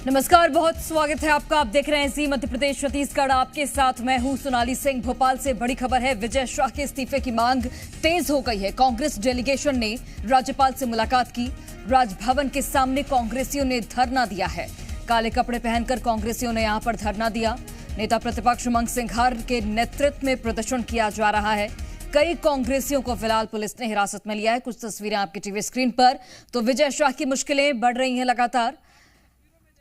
नमस्कार, बहुत स्वागत है आपका। आप देख रहे हैं जी मध्य प्रदेश छत्तीसगढ़। आपके साथ मैं हूं सोनाली सिंह। भोपाल से बड़ी खबर है, विजय शाह के इस्तीफे की मांग तेज हो गई है। कांग्रेस डेलीगेशन ने राज्यपाल से मुलाकात की। राजभवन के सामने कांग्रेसियों ने धरना दिया है। काले कपड़े पहनकर कांग्रेसियों ने यहां पर धरना दिया। नेता प्रतिपक्ष उमंग सिंघार के नेतृत्व में प्रदर्शन किया जा रहा है। कई कांग्रेसियों को फिलहाल पुलिस ने हिरासत में लिया है। कुछ तस्वीरें आपकी टीवी स्क्रीन पर। तो विजय शाह की मुश्किलें बढ़ रही हैं लगातार,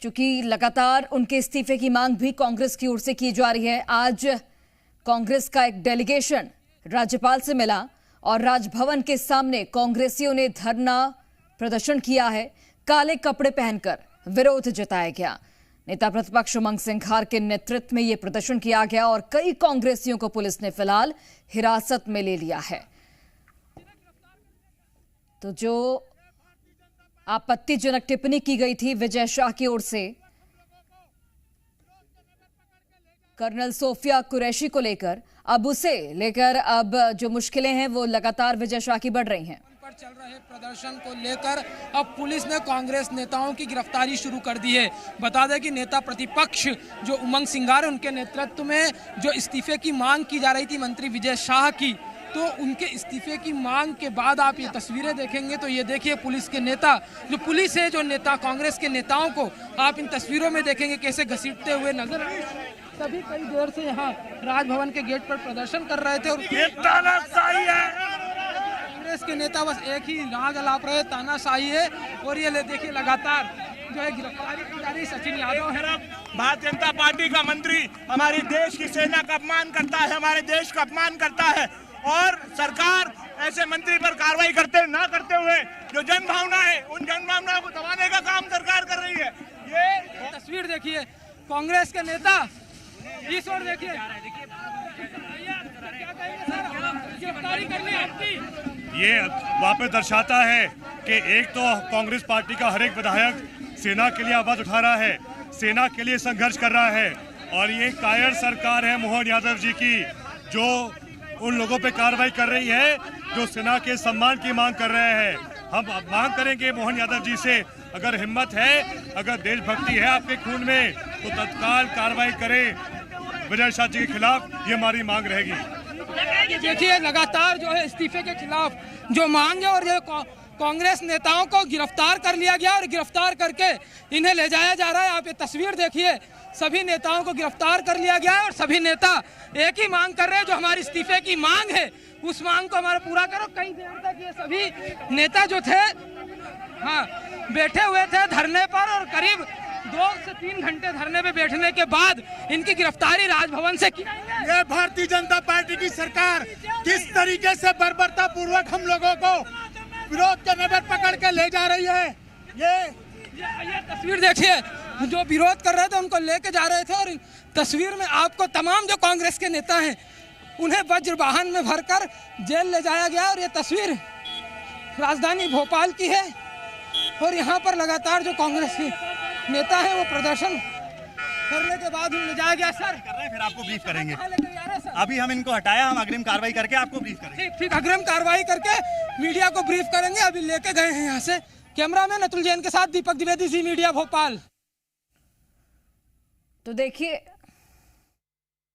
क्योंकि लगातार उनके इस्तीफे की मांग भी कांग्रेस की ओर से की जा रही है। आज कांग्रेस का एक डेलीगेशन राज्यपाल से मिला और राजभवन के सामने कांग्रेसियों ने धरना प्रदर्शन किया है। काले कपड़े पहनकर विरोध जताया गया। नेता प्रतिपक्ष उमंग सिंघार के नेतृत्व में यह प्रदर्शन किया गया और कई कांग्रेसियों को पुलिस ने फिलहाल हिरासत में ले लिया है। तो जो आपत्तिजनक टिप्पणी की गई थी विजय शाह की ओर से कर्नल सोफिया कुरैशी को लेकर, अब उसे लेकर अब जो मुश्किलें हैं वो लगातार विजय शाह की बढ़ रही हैं। पर चल रहे प्रदर्शन को लेकर अब पुलिस ने कांग्रेस नेताओं की गिरफ्तारी शुरू कर दी है। बता दें कि नेता प्रतिपक्ष जो उमंग सिंघार, उनके नेतृत्व में जो इस्तीफे की मांग की जा रही थी मंत्री विजय शाह की, तो उनके इस्तीफे की मांग के बाद आप ये तस्वीरें देखेंगे तो ये देखिए पुलिस के नेता, जो पुलिस है, जो नेता कांग्रेस के नेताओं को आप इन तस्वीरों में देखेंगे कैसे घसीटते हुए नजर आए। सभी कई देर से यहाँ राजभवन के गेट पर प्रदर्शन कर रहे थे और तानाशाही है। कांग्रेस के नेता बस एक ही राग अलाप रहे, तानाशाही है। और ये देखिए लगातार जो है गिरफ्तारी की जा रही। सचिन यादव है, भारतीय जनता पार्टी का मंत्री हमारी देश की सेना का अपमान करता है, हमारे देश का अपमान करता है, और सरकार ऐसे मंत्री पर कार्रवाई ना करते हुए जो जन भावना है, उन जन भावना को दबाने का काम सरकार कर रही है। ये तस्वीर देखिए कांग्रेस के नेता, इस ओर देखिए, गिरफ्तारी करनी आपकी। ये वापस दर्शाता है कि एक तो कांग्रेस पार्टी का हर एक विधायक सेना के लिए आवाज उठा रहा है, सेना के लिए संघर्ष कर रहा है, और ये कायर सरकार है मोहन यादव जी की, जो उन लोगों पे कार्रवाई कर रही है जो सेना के सम्मान की मांग कर रहे हैं। हम मांग करेंगे मोहन यादव जी से, अगर हिम्मत है, अगर देशभक्ति है आपके खून में, तो तत्काल कार्रवाई करें विजय शाह जी के खिलाफ। ये हमारी मांग रहेगी। देखिए लगातार जो है इस्तीफे के खिलाफ जो मांग है, और ये कांग्रेस नेताओं को गिरफ्तार कर लिया गया और गिरफ्तार करके इन्हें ले जाया जा रहा है। आप ये तस्वीर देखिए, सभी नेताओं को गिरफ्तार कर लिया गया है और सभी नेता एक ही मांग कर रहे हैं, जो हमारी इस्तीफे की मांग है उस मांग को हमारा पूरा करो। कई देर तक ये सभी नेता जो थे बैठे हुए थे धरने पर, और करीब 2 से 3 घंटे धरने पे बैठने के बाद इनकी गिरफ्तारी राजभवन से की। ये भारतीय जनता पार्टी की सरकार किस तरीके से बर्बरता पूर्वक हम लोगों को विरोध करने पर पकड़ के ले जा रही है। ये तस्वीर देखिए, जो विरोध कर रहे थे उनको लेके जा रहे थे, और तस्वीर में आपको तमाम जो कांग्रेस के नेता हैं उन्हें वज्र वाहन में भरकर जेल ले जाया गया। और ये तस्वीर राजधानी भोपाल की है, और यहाँ पर लगातार जो कांग्रेस के नेता हैं वो प्रदर्शन करने के बाद उन्हें ले जाया गया। सर कर रहे हैं, फिर आपको ब्रीफ करेंगे। अभी हम इनको हटाया, हम अग्रिम कार्रवाई करके आपको ब्रीफ करेंगे। ठीक, अग्रिम कार्रवाई करके मीडिया को ब्रीफ करेंगे। अभी लेके गए हैं यहाँ से। कैमरामैन अतुल जैन के साथ दीपक द्विवेदी, जी मीडिया भोपाल। तो देखिए,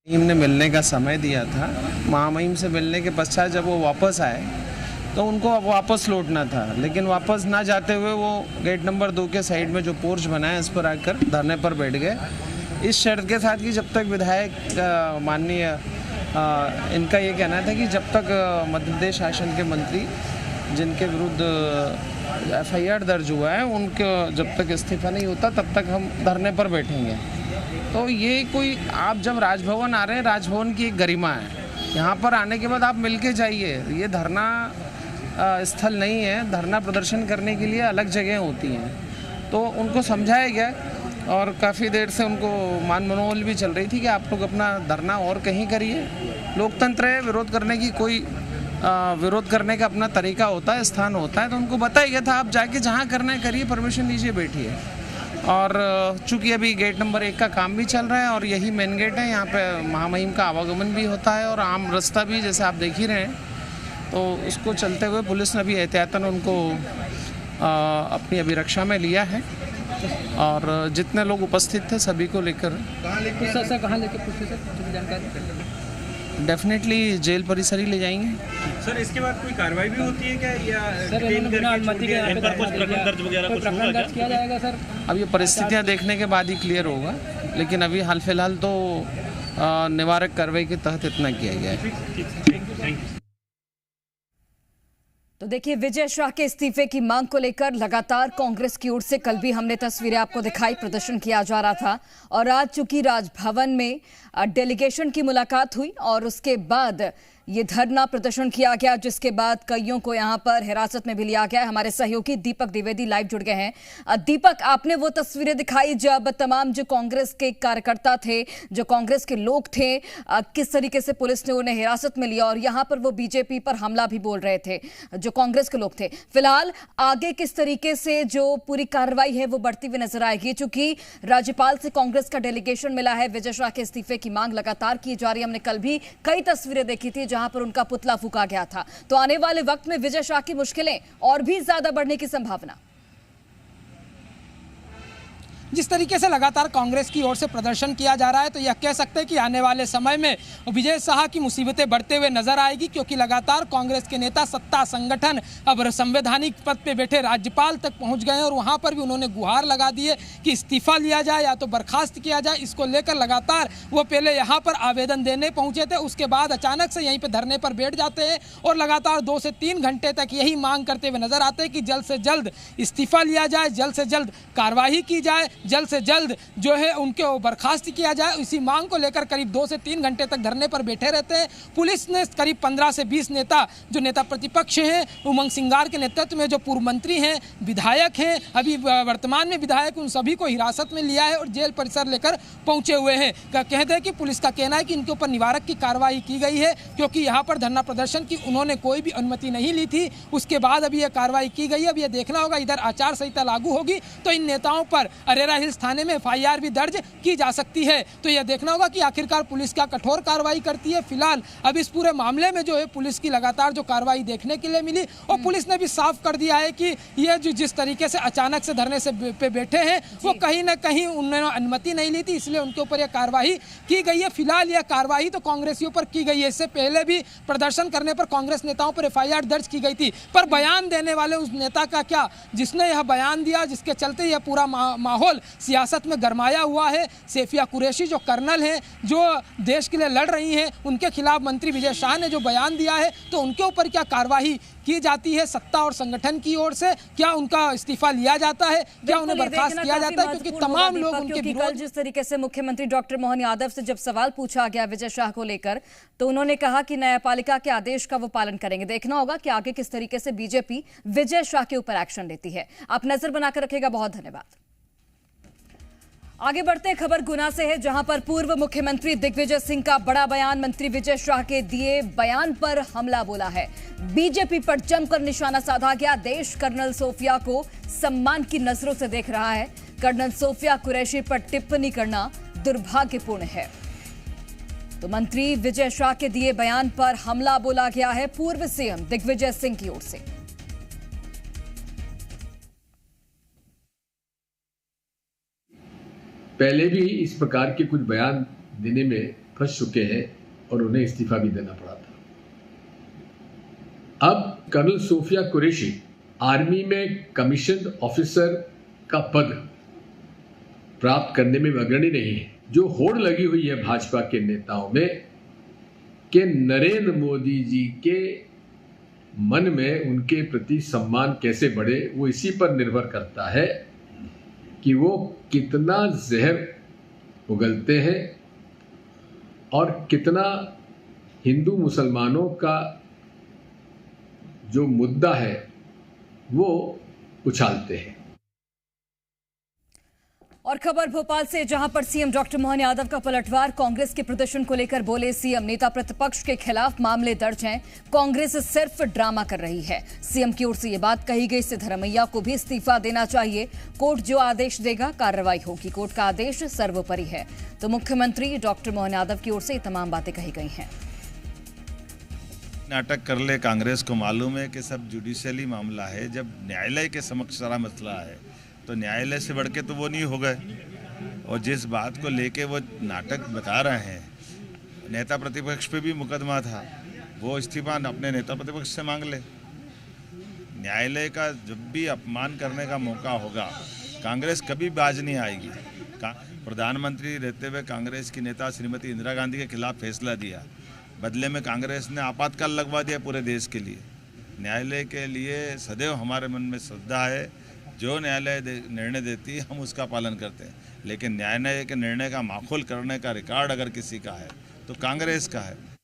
टीम ने मिलने का समय दिया था। महामहिम से मिलने के पश्चात जब वो वापस आए तो उनको अब वापस लौटना था, लेकिन वापस ना जाते हुए वो गेट नंबर 2 के साइड में जो पोर्च बना है, इस पर आकर धरने पर बैठ गए, इस शर्त के साथ कि जब तक विधायक माननीय इनका ये कहना था कि जब तक मध्य प्रदेश शासन के मंत्री जिनके विरुद्ध FIR दर्ज हुआ है, उनका जब तक इस्तीफा नहीं होता तब तक हम धरने पर बैठेंगे। तो ये कोई, आप जब राजभवन आ रहे हैं, राजभवन की एक गरिमा है, यहाँ पर आने के बाद आप मिल के जाइए। ये धरना स्थल नहीं है, धरना प्रदर्शन करने के लिए अलग जगह होती हैं। तो उनको समझाया गया, और काफ़ी देर से उनको मान मनोबल भी चल रही थी कि आप लोग अपना धरना और कहीं करिए। लोकतंत्र है, विरोध करने की कोई विरोध करने का अपना तरीका होता है, स्थान होता है। तो उनको बताया गया था आप जाके जहाँ करना है करिए, परमिशन लीजिए, बैठिए। और चूँकि अभी गेट नंबर 1 का काम भी चल रहा है और यही मेन गेट है, यहाँ पे महामहिम का आवागमन भी होता है और आम रास्ता भी जैसे आप देख ही रहे हैं। तो उसको चलते हुए पुलिस ने भी एहतियातन उनको अपनी अभिरक्षा में लिया है और जितने लोग उपस्थित थे सभी को लेकर कहाँ लेके पूछे सर, कुछ जानकारी? डेफिनेटली जेल परिसर ही ले जाएंगे। सर इसके बाद कोई कार्रवाई भी होती है क्या, या सर बिना अनुमति के इन पर कुछ प्रकरण दर्ज वगैरह कुछ होगा क्या? किया जाएगा सर? अब ये परिस्थितियां देखने के बाद ही क्लियर होगा, लेकिन अभी हाल फिलहाल तो निवारक कार्रवाई के तहत इतना किया गया है। तो देखिए, विजय शाह के इस्तीफे की मांग को लेकर लगातार कांग्रेस की ओर से कल भी हमने तस्वीरें आपको दिखाई, प्रदर्शन किया जा रहा था। और आज चूंकि राजभवन में डेलीगेशन की मुलाकात हुई और उसके बाद ये धरना प्रदर्शन किया गया, जिसके बाद कईयों को यहां पर हिरासत में भी लिया गया है। हमारे सहयोगी दीपक द्विवेदी लाइव जुड़ गए हैं। दीपक, आपने वो तस्वीरें दिखाई जब तमाम जो कांग्रेस के कार्यकर्ता थे, जो कांग्रेस के लोग थे, किस तरीके से पुलिस ने उन्हें हिरासत में लिया और यहां पर वो बीजेपी पर हमला भी बोल रहे थे, जो कांग्रेस के लोग थे। फिलहाल आगे किस तरीके से जो पूरी कार्रवाई है वो बढ़ती हुई नजर आएगी? चूंकि राज्यपाल से कांग्रेस का डेलीगेशन मिला है, विजय शाह के इस्तीफे की मांग लगातार की जा रही है। हमने कल भी कई तस्वीरें देखी थी जहां पर उनका पुतला फूंका गया था। तो आने वाले वक्त में विजय शाह की मुश्किलें और भी ज्यादा बढ़ने की संभावना। जिस तरीके से लगातार कांग्रेस की ओर से प्रदर्शन किया जा रहा है, तो यह कह सकते हैं कि आने वाले समय में विजय शाह की मुसीबतें बढ़ते हुए नजर आएगी, क्योंकि लगातार कांग्रेस के नेता सत्ता संगठन अब संवैधानिक पद पे बैठे राज्यपाल तक पहुंच गए हैं और वहां पर भी उन्होंने गुहार लगा दी है कि इस्तीफा लिया जाए या तो बर्खास्त किया जाए। इसको लेकर लगातार वो पहले यहाँ पर आवेदन देने पहुंचे थे, उसके बाद अचानक से यहीं पर धरने पर बैठ जाते हैं और लगातार 2 से 3 घंटे तक यही मांग करते हुए नजर आते हैं कि जल्द से जल्द इस्तीफा लिया जाए, जल्द से जल्द कार्रवाई की जाए, जल्द से जल्द जो है उनके बर्खास्त किया जाए। इसी मांग को लेकर करीब 2 से 3 घंटे तक धरने पर बैठे रहते हैं। पुलिस ने करीब 15 से 20 नेता, जो नेता प्रतिपक्ष हैं, उमंग सिंगार के नेतृत्व में जो पूर्व मंत्री हैं, विधायक हैं, अभी वर्तमान में विधायक, उन सभी को हिरासत में लिया है और जेल परिसर लेकर पहुंचे हुए हैं। कहते हैं कि पुलिस का कहना है कि इनके ऊपर निवारक की कार्रवाई की गई है, क्योंकि यहाँ पर धरना प्रदर्शन की उन्होंने कोई भी अनुमति नहीं ली थी। उसके बाद अभी यह कार्रवाई की गई है। अब यह देखना होगा, इधर आचार संहिता लागू होगी तो इन नेताओं पर अरेरा हिल्स थाने में FIR भी दर्ज की जा सकती है। तो यह देखना होगा कि आखिरकार पुलिस क्या कठोर कार्रवाई करती है। फिलहाल अब इस पूरे मामले में जो है पुलिस की लगातार जो कार्रवाई देखने के लिए मिली, और पुलिस ने भी साफ कर दिया है कि ये जो जिस तरीके से अचानक से धरने से पे बैठे हैं, वो कहीं ना कहीं उन्होंने अनुमति नहीं ली थी, इसलिए उनके ऊपर यह कार्रवाई की गई है। फिलहाल यह कार्रवाई तो कांग्रेसियों पर की गई है। इससे पहले भी प्रदर्शन करने पर कांग्रेस नेताओं पर FIR दर्ज की गई थी, पर बयान देने वाले उस नेता का क्या, जिसने यह बयान दिया, जिसके चलते यह पूरा माहौल सियासत में गरमाया हुआ है। सेफिया कुरैशी जो कर्नल हैं, जो देश के लिए लड़ रही हैं, उनके खिलाफ मंत्री विजय शाह ने जो बयान दिया है, तो उनके ऊपर क्या कार्रवाई की जाती है सत्ता और संगठन की ओर से? क्या उनका इस्तीफा लिया जाता है, क्या उन्हें बर्खास्त किया जाता है? क्योंकि तमाम लोग उनके विरोध। जिस तरीके से मुख्यमंत्री डॉक्टर मोहन यादव से जब सवाल पूछा गया विजय शाह को लेकर, तो उन्होंने कहा कि न्यायपालिका के आदेश का वो पालन करेंगे। देखना होगा कि आगे किस तरीके से बीजेपी विजय शाह के ऊपर एक्शन लेती है। आप नजर बनाकर रखिएगा। बहुत धन्यवाद। आगे बढ़ते हैं, खबर गुना से है, जहां पर पूर्व मुख्यमंत्री दिग्विजय सिंह का बड़ा बयान। मंत्री विजय शाह के दिए बयान पर हमला बोला है। बीजेपी पर जमकर निशाना साधा गया। देश कर्नल सोफिया को सम्मान की नजरों से देख रहा है। कर्नल सोफिया कुरैशी पर टिप्पणी करना दुर्भाग्यपूर्ण है। तो मंत्री विजय शाह के दिए बयान पर हमला बोला गया है पूर्व सीएम दिग्विजय सिंह की ओर से। पहले भी इस प्रकार के कुछ बयान देने में फंस चुके हैं और उन्हें इस्तीफा भी देना पड़ा था। अब कर्नल सोफिया कुरैशी आर्मी में कमीशन ऑफिसर का पद प्राप्त करने में अग्रणी नहीं है। जो होड़ लगी हुई है भाजपा के नेताओं में कि नरेंद्र मोदी जी के मन में उनके प्रति सम्मान कैसे बढ़े, वो इसी पर निर्भर करता है कि वो कितना जहर उगलते हैं और कितना हिंदू मुसलमानों का जो मुद्दा है वो उछालते हैं। और खबर भोपाल से, जहां पर सीएम डॉक्टर मोहन यादव का पलटवार। कांग्रेस के प्रदर्शन को लेकर बोले सीएम, नेता प्रतिपक्ष के खिलाफ मामले दर्ज हैं, कांग्रेस सिर्फ ड्रामा कर रही है। सीएम की ओर से ये बात कही गई। सिद्धरमैया को भी इस्तीफा देना चाहिए। कोर्ट जो आदेश देगा कार्रवाई होगी। कोर्ट का आदेश सर्वोपरि है। तो मुख्यमंत्री डॉक्टर मोहन यादव की ओर से ये तमाम बातें कही गई हैं। नाटक कर ले, कांग्रेस को मालूम है कि सब जुडिशियली मामला है। जब न्यायालय के समक्ष सारा मसला है तो न्यायालय से बढ़ के तो वो नहीं हो गए। और जिस बात को लेके वो नाटक बता रहे हैं, नेता प्रतिपक्ष पे भी मुकदमा था, वो इस्तीफा अपने नेता प्रतिपक्ष से मांग ले। न्यायालय का जब भी अपमान करने का मौका होगा, कांग्रेस कभी बाज नहीं आएगी। प्रधानमंत्री रहते हुए कांग्रेस की नेता श्रीमती इंदिरा गांधी के खिलाफ फैसला दिया, बदले में कांग्रेस ने आपातकाल लगवा दिया पूरे देश के लिए। न्यायालय के लिए सदैव हमारे मन में श्रद्धा है, जो न्यायालय निर्णय देती है हम उसका पालन करते हैं, लेकिन न्यायालय के निर्णय का माखूल करने का रिकॉर्ड अगर किसी का है तो कांग्रेस का है।